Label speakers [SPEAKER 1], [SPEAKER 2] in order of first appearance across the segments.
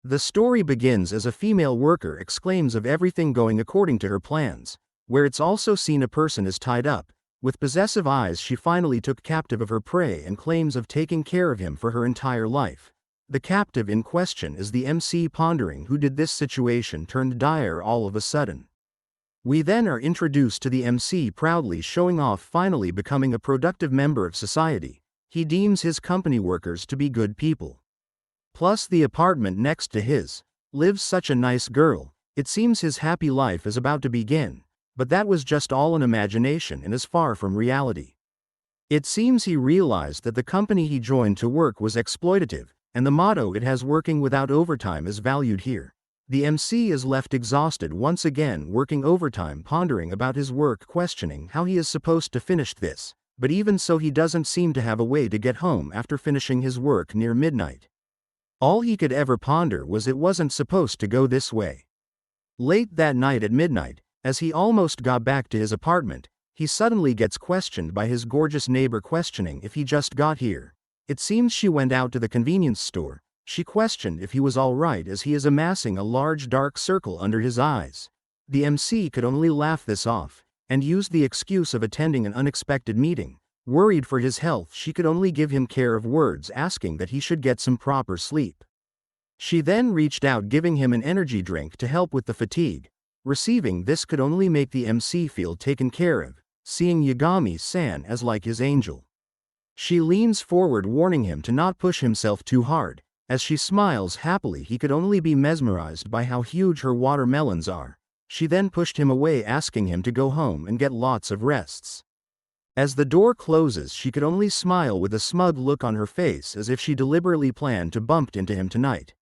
[SPEAKER 1] The story begins as a female worker exclaims of everything going according to her plans, where it's also seen a person is tied up. With possessive eyes, she finally took captive of her prey and claims of taking care of him for her entire life. The captive in question is the MC, pondering who did this situation turned dire all of a sudden. We then are introduced to the MC proudly showing off finally becoming a productive member of society. He deems his company workers to be good people. Plus the apartment next to his lives such a nice girl. It seems his happy life is about to begin, but that was just all an imagination and is far from reality. It seems he realized that the company he joined to work was exploitative, and the motto it has, working without overtime, is valued here. The MC is left exhausted once again, working overtime, pondering about his work, questioning how he is supposed to finish this, but even so he doesn't seem to have a way to get home after finishing his work near midnight. All he could ever ponder was it wasn't supposed to go this way. Late that night at midnight, as he almost got back to his apartment, he suddenly gets questioned by his gorgeous neighbor, questioning if he just got here. It seems she went out to the convenience store. She questioned if he was all right, as he is amassing a large dark circle under his eyes. The MC could only laugh this off, and used the excuse of attending an unexpected meeting. Worried for his health, she could only give him care of words, asking that he should get some proper sleep. She then reached out, giving him an energy drink to help with the fatigue. Receiving this could only make the MC feel taken care of, seeing Yagami-san as like his angel. She leans forward, warning him to not push himself too hard. As she smiles happily, he could only be mesmerized by how huge her watermelons are. She then pushed him away, asking him to go home and get lots of rests. As the door closes, she could only smile with a smug look on her face, as if she deliberately planned to bump into him tonight.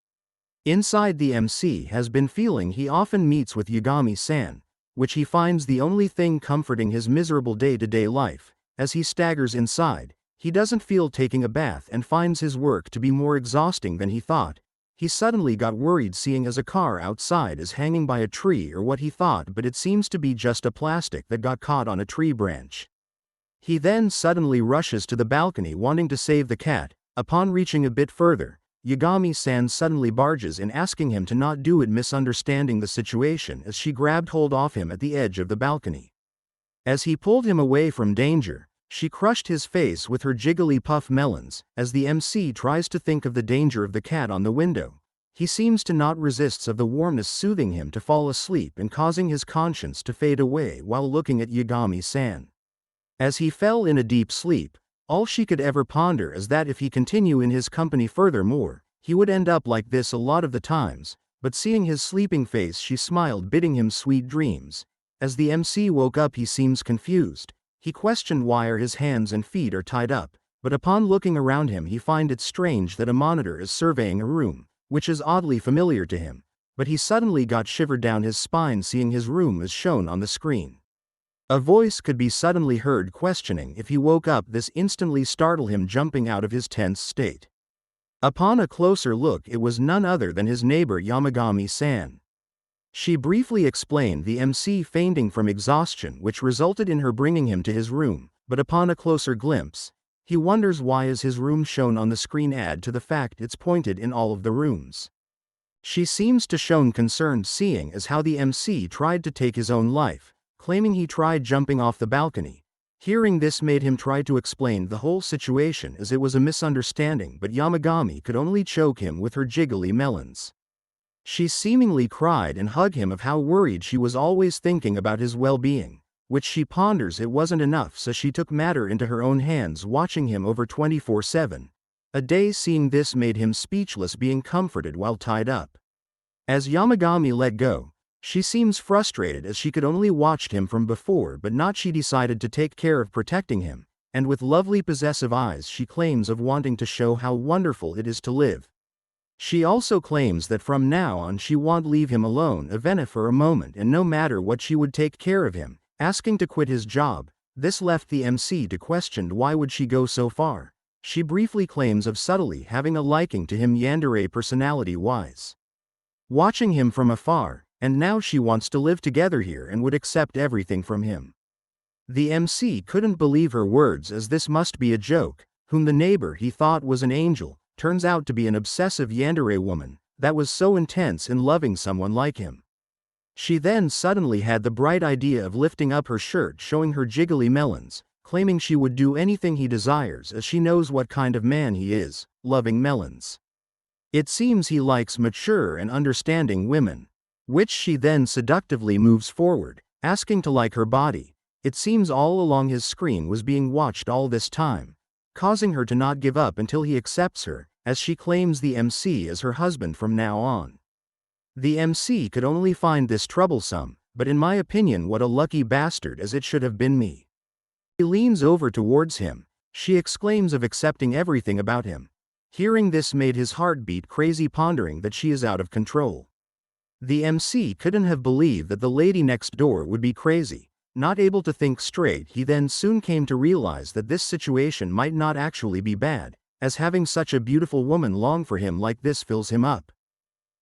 [SPEAKER 1] Inside, the MC has been feeling he often meets with Yagami-san, which he finds the only thing comforting his miserable day-to-day life. As he staggers inside, he doesn't feel taking a bath and finds his work to be more exhausting than he thought. He suddenly got worried, seeing as a car outside is hanging by a tree, or what he thought, but it seems to be just a plastic that got caught on a tree branch. He then suddenly rushes to the balcony, wanting to save the cat. Upon reaching a bit further, Yagami-san suddenly barges in, asking him to not do it, misunderstanding the situation as she grabbed hold of him at the edge of the balcony. As he pulled him away from danger, she crushed his face with her jiggly puff melons. As the MC tries to think of the danger of the cat on the window, he seems to not resist of the warmness, soothing him to fall asleep and causing his conscience to fade away while looking at Yagami-san. As he fell in a deep sleep, all she could ever ponder is that if he continue in his company furthermore, he would end up like this a lot of the times. But seeing his sleeping face, she smiled, bidding him sweet dreams. As the MC woke up, he seems confused. He questioned why his hands and feet are tied up, but upon looking around him, he finds it strange that a monitor is surveying a room, which is oddly familiar to him. But he suddenly got shivered down his spine, seeing his room is shown on the screen. A voice could be suddenly heard questioning if he woke up. This instantly startled him, jumping out of his tense state. Upon a closer look, it was none other than his neighbor Yamagami-san. She briefly explained the MC fainting from exhaustion, which resulted in her bringing him to his room, but upon a closer glimpse, he wonders why is his room shown on the screen, add to the fact it's pointed in all of the rooms. She seems to shown concerned, seeing as how the MC tried to take his own life, claiming he tried jumping off the balcony. Hearing this made him try to explain the whole situation as it was a misunderstanding, but Yamagami could only choke him with her jiggly melons. She seemingly cried and hugged him of how worried she was, always thinking about his well-being, which she ponders it wasn't enough, so she took matter into her own hands, watching him over 24/7 a day. Seeing this made him speechless, being comforted while tied up. As Yamagami let go, she seems frustrated as she could only watched him from before, but not she decided to take care of protecting him, and with lovely possessive eyes she claims of wanting to show how wonderful it is to live. She also claims that from now on she won't leave him alone even for a moment, and no matter what she would take care of him, asking to quit his job. This left the MC to question why would she go so far. She briefly claims of subtly having a liking to him Yandere personality-wise, watching him from afar, and now she wants to live together here and would accept everything from him. The MC couldn't believe her words, as this must be a joke, whom the neighbor he thought was an angel turns out to be an obsessive Yandere woman. that was so intense in loving someone like him. She then suddenly had the bright idea of lifting up her shirt, showing her jiggly melons, claiming she would do anything he desires as she knows what kind of man he is, loving melons. It seems he likes mature and understanding women, which she then seductively moves forward, asking to like her body. It seems all along his screen was being watched all this time, causing her to not give up until he accepts her, as she claims the MC as her husband from now on. The MC could only find this troublesome, but in my opinion what a lucky bastard, as it should have been me. He leans over towards him. She exclaims of accepting everything about him. Hearing this made his heart beat crazy, pondering that she is out of control. The MC couldn't have believed that the lady next door would be crazy. Not able to think straight, he then soon came to realize that this situation might not actually be bad, as having such a beautiful woman long for him like this fills him up.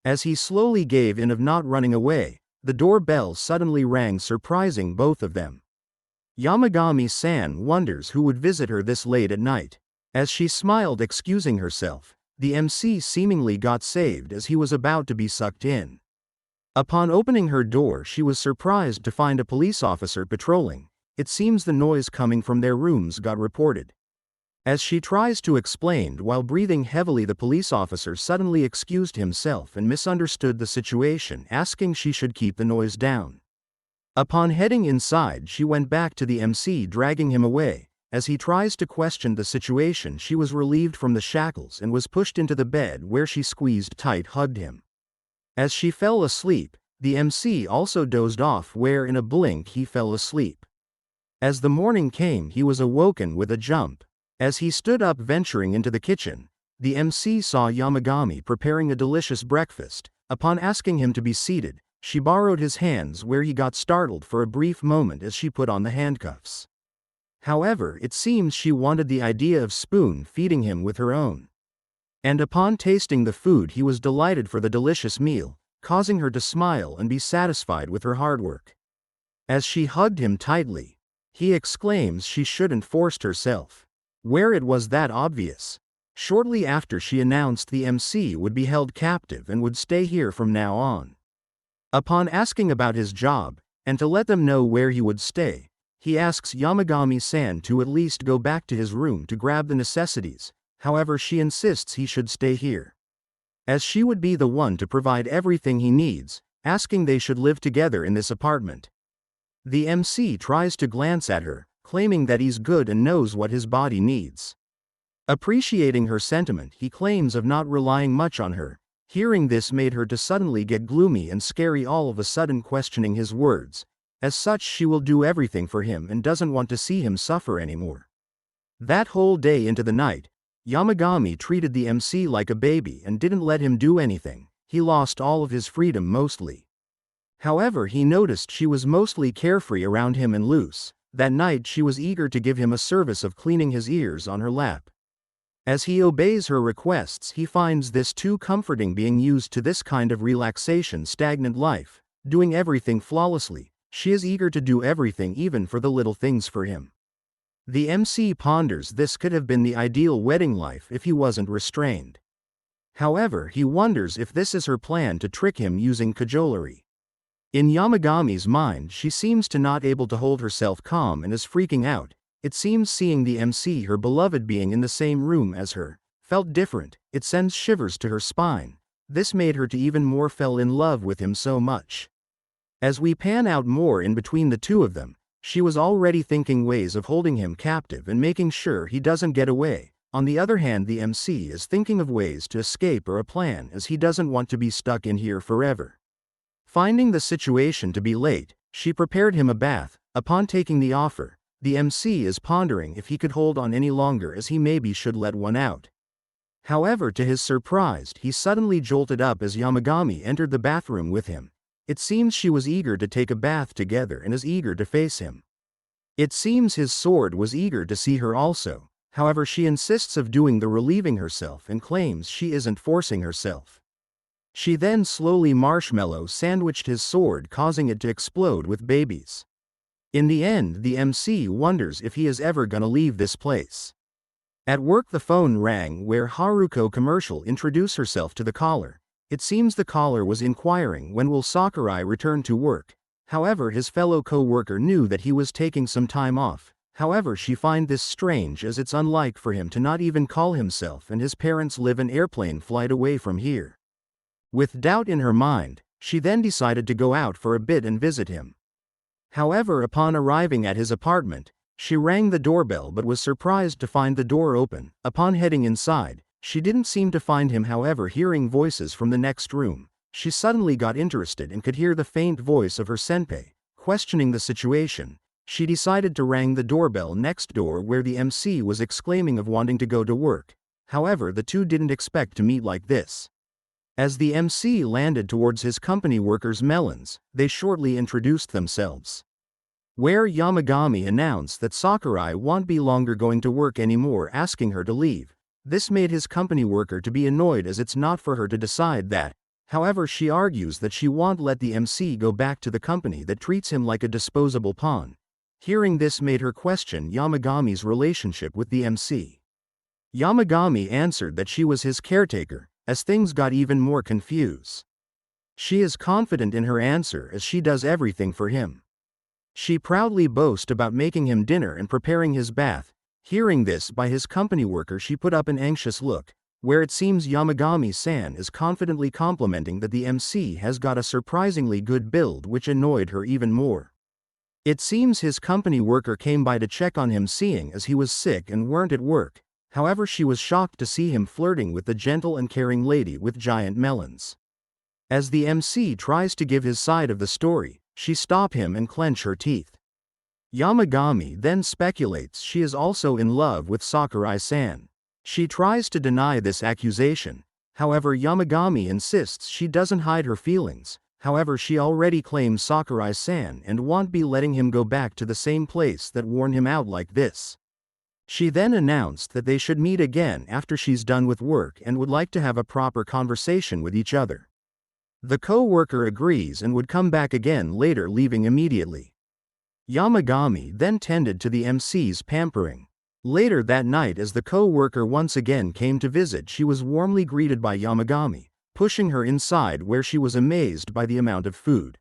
[SPEAKER 1] As he slowly gave in of not running away, the doorbell suddenly rang, surprising both of them. Yamagami-san wonders who would visit her this late at night. As she smiled, excusing herself, the MC seemingly got saved as he was about to be sucked in. Upon opening her door, she was surprised to find a police officer patrolling. It seems the noise coming from their rooms got reported. As she tries to explain while breathing heavily, the police officer suddenly excused himself and misunderstood the situation, asking she should keep the noise down. Upon heading inside, she went back to the MC, dragging him away. As he tries to question the situation, she was relieved from the shackles and was pushed into the bed, where she squeezed tight, hugged him. As she fell asleep, the MC also dozed off, where in a blink he fell asleep. As the morning came, he was awoken with a jump. As he stood up, venturing into the kitchen, the MC saw Yamagami preparing a delicious breakfast. Upon asking him to be seated, she borrowed his hands, where he got startled for a brief moment as she put on the handcuffs. However, it seems she wanted the idea of spoon-feeding him with her own. And upon tasting the food, he was delighted for the delicious meal, causing her to smile and be satisfied with her hard work. As she hugged him tightly, he exclaims she shouldn't forced herself. Where it was that obvious. Shortly after, she announced the MC would be held captive and would stay here from now on. Upon asking about his job, and to let them know where he would stay, he asks Yamagami-san to at least go back to his room to grab the necessities. However, she insists he should stay here, as she would be the one to provide everything he needs, asking they should live together in this apartment. The MC tries to glance at her, claiming that he's good and knows what his body needs. Appreciating her sentiment, he claims of not relying much on her. Hearing this made her to suddenly get gloomy and scary, all of a sudden questioning his words. As such, she will do everything for him and doesn't want to see him suffer anymore. That whole day into the night, Yamagami treated the MC like a baby and didn't let him do anything. He lost all of his freedom mostly. However, he noticed she was mostly carefree around him and loose. That night she was eager to give him a service of cleaning his ears on her lap. As he obeys her requests, he finds this too comforting, being used to this kind of relaxation, stagnant life, doing everything flawlessly. She is eager to do everything, even for the little things, for him. The MC ponders this could have been the ideal wedding life if he wasn't restrained. However, he wonders if this is her plan to trick him using cajolery. In Yamagami's mind, she seems to not able to hold herself calm and is freaking out. It seems seeing the MC, her beloved being in the same room as her, felt different. It sends shivers to her spine. This made her to even more fell in love with him so much. As we pan out more in between the two of them, she was already thinking ways of holding him captive and making sure he doesn't get away. On the other hand, the MC is thinking of ways to escape or a plan, as he doesn't want to be stuck in here forever. Finding the situation to be late, she prepared him a bath. Upon taking the offer, the MC is pondering if he could hold on any longer, as he maybe should let one out. However, to his surprise, he suddenly jolted up as Yamagami entered the bathroom with him. It seems she was eager to take a bath together and is eager to face him. It seems his sword was eager to see her also. However, she insists of doing the relieving herself and claims she isn't forcing herself. She then slowly marshmallow sandwiched his sword, causing it to explode with babies. In the end, the MC wonders if he is ever gonna leave this place. At work, the phone rang, where Haruko commercial introduced herself to the caller. It seems the caller was inquiring when will Sakurai return to work. However, his fellow co-worker knew that he was taking some time off. However, she find this strange as it's unlike for him to not even call himself, and his parents live an airplane flight away from here. With doubt in her mind, she then decided to go out for a bit and visit him. However, upon arriving at his apartment, she rang the doorbell but was surprised to find the door open. Upon heading inside, she didn't seem to find him. However, hearing voices from the next room, she suddenly got interested and could hear the faint voice of her senpai. Questioning the situation, she decided to ring the doorbell next door where the MC was exclaiming of wanting to go to work. However, the two didn't expect to meet like this. As the MC landed towards his company workers' melons, they shortly introduced themselves. Where Yamagami announced that Sakurai won't be longer going to work anymore, asking her to leave. This made his company worker to be annoyed as it's not for her to decide that. However, she argues that she won't let the MC go back to the company that treats him like a disposable pawn. Hearing this made her question Yamagami's relationship with the MC. Yamagami answered that she was his caretaker, as things got even more confused. She is confident in her answer as she does everything for him. She proudly boasts about making him dinner and preparing his bath. Hearing this by his company worker, she put up an anxious look, where it seems Yamagami-san is confidently complimenting that the MC has got a surprisingly good build, which annoyed her even more. It seems his company worker came by to check on him, seeing as he was sick and weren't at work. However, she was shocked to see him flirting with the gentle and caring lady with giant melons. As the MC tries to give his side of the story, she stops him and clench her teeth. Yamagami then speculates she is also in love with Sakurai-san. She tries to deny this accusation. However, Yamagami insists she doesn't hide her feelings. However, she already claims Sakurai-san and won't be letting him go back to the same place that worn him out like this. She then announced that they should meet again after she's done with work and would like to have a proper conversation with each other. The co-worker agrees and would come back again later, leaving immediately. Yamagami then tended to the MC's pampering. Later that night, as the co-worker once again came to visit, she was warmly greeted by Yamagami, pushing her inside where she was amazed by the amount of food.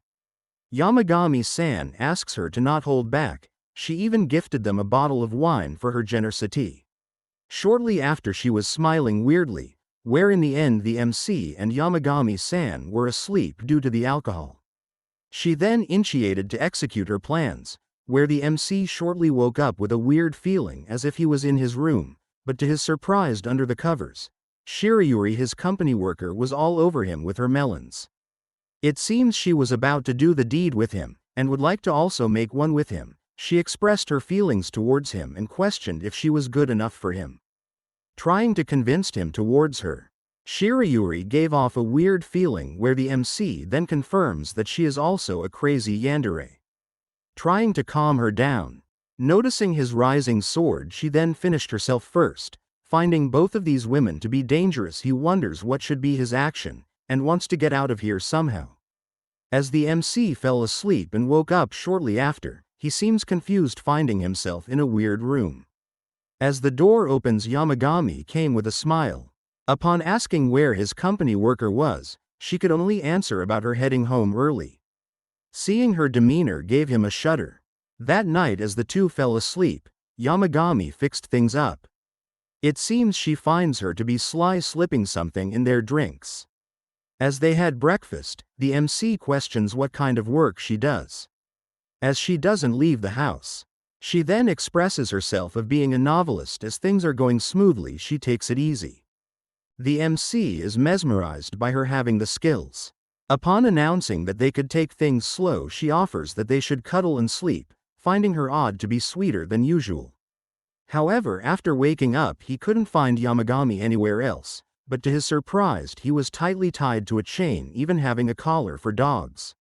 [SPEAKER 1] Yamagami-san asks her to not hold back. She even gifted them a bottle of wine for her generosity. Shortly after, she was smiling weirdly, where in the end the MC and Yamagami-san were asleep due to the alcohol. She then initiated to execute her plans, where the MC shortly woke up with a weird feeling as if he was in his room, but to his surprise, under the covers, Shirayuri, his company worker, was all over him with her melons. It seems she was about to do the deed with him, and would like to also make one with him. She expressed her feelings towards him and questioned if she was good enough for him. Trying to convince him towards her, Shirayuri gave off a weird feeling, where the MC then confirms that she is also a crazy yandere. Trying to calm her down, noticing his rising sword, she then finished herself first. Finding both of these women to be dangerous, he wonders what should be his action, and wants to get out of here somehow. As the MC fell asleep and woke up shortly after, he seems confused, finding himself in a weird room. As the door opens, Yamagami came with a smile. Upon asking where his company worker was, she could only answer about her heading home early. Seeing her demeanor gave him a shudder. That night, as the two fell asleep, Yamagami fixed things up. It seems she finds her to be sly, slipping something in their drinks. As they had breakfast, the MC questions what kind of work she does. As she doesn't leave the house, she then expresses herself of being a novelist. As things are going smoothly, she takes it easy. The MC is mesmerized by her having the skills. Upon announcing that they could take things slow, she offers that they should cuddle and sleep, finding her odd to be sweeter than usual. However, after waking up, he couldn't find Yamagami anywhere else, but to his surprise, he was tightly tied to a chain, even having a collar for dogs.